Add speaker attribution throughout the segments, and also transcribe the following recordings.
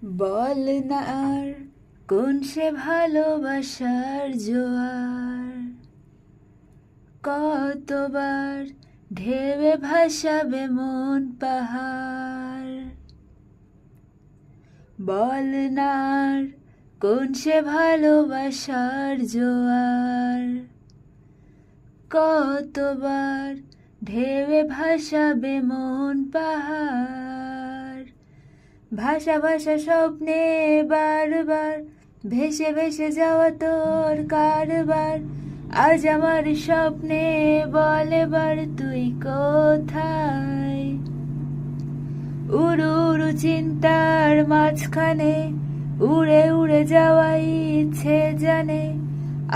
Speaker 1: বল না আর কোন সে ভালোবাসার জোয়ার, কতবার ঢেবে ভাসাবে মন পাহাড়। বল না আর কোন সে ভালোবাসার জোয়ার, কতবার ঢেবে ভাসাবে মন পাহাড়। ভাষা ভাষা স্বপ্নে বারবার ভেসে ভেসে যাওয়া তোর কারবার। আজ আমার স্বপ্নে বল এবার তুই কোথায়। উড়ু উড়ু চিন্তার মাঝখানে উড়ে উড়ে যাওয়াই ইচ্ছে জানে।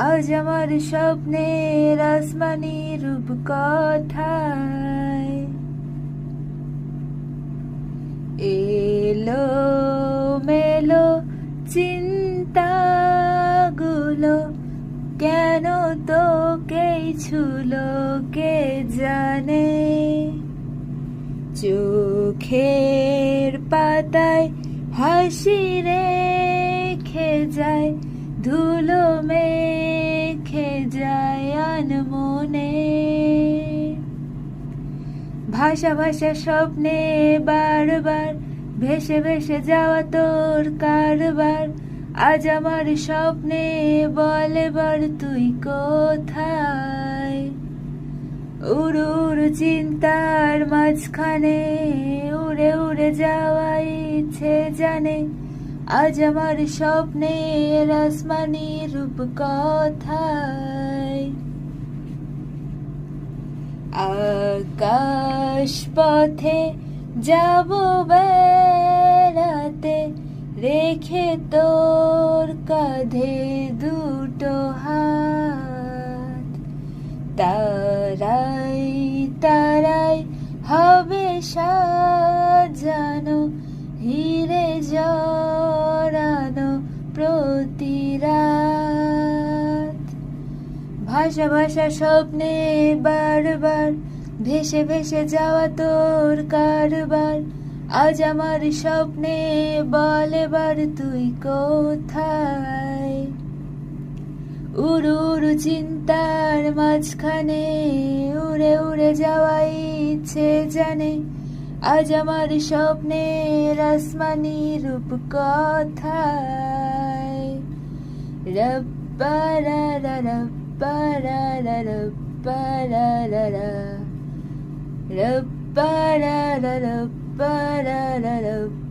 Speaker 1: আজ আমার স্বপ্নের আসমানি রূপ কোথায়। এলো মেলো চিন্তাগুলো কেন তোকেই ছুলো কে জানে। চোখের পাতায় হাসি রেখে যায়, ধুলো মেখে যায় আনমনে। ভাষা ভাষা স্বপ্নে বারবার ভেসে ভেসে যাওয়া তোর কারবার। আজ আমার স্বপ্নে বল এবার তুই কোথায়। উড়ু উড়ু চিন্তার মাঝখানে উড়ে উড়ে যাওয়া ইচ্ছে জানে। আজ আমার স্বপ্নের আসমানি রূপ কোথায়। আকাশ পথে যাব বেড়াতে, রেখে তোর কাঁধে দুটো হাত। তারাই তারাই হবে সাজানো, হিরে জড়ানো প্রতি রাত। ভাষা ভাষা স্বপ্নে বারবার ভেসে ভেসে যাওয়া তোর কারবার। আজ আমার স্বপ্নে বল এবার তুই কোথায়। উড়ু উড়ু চিন্তার মাঝখানে উড়ে উড়ে যাওয়া ইচ্ছে জানে। আজ আমার স্বপ্নের আসমানি রূপ কোথায়। রব্বা রা রা রব্বা রা রা রব্বা রা রা রা রব্বা রা রা রব্বা রা রা রব্বা।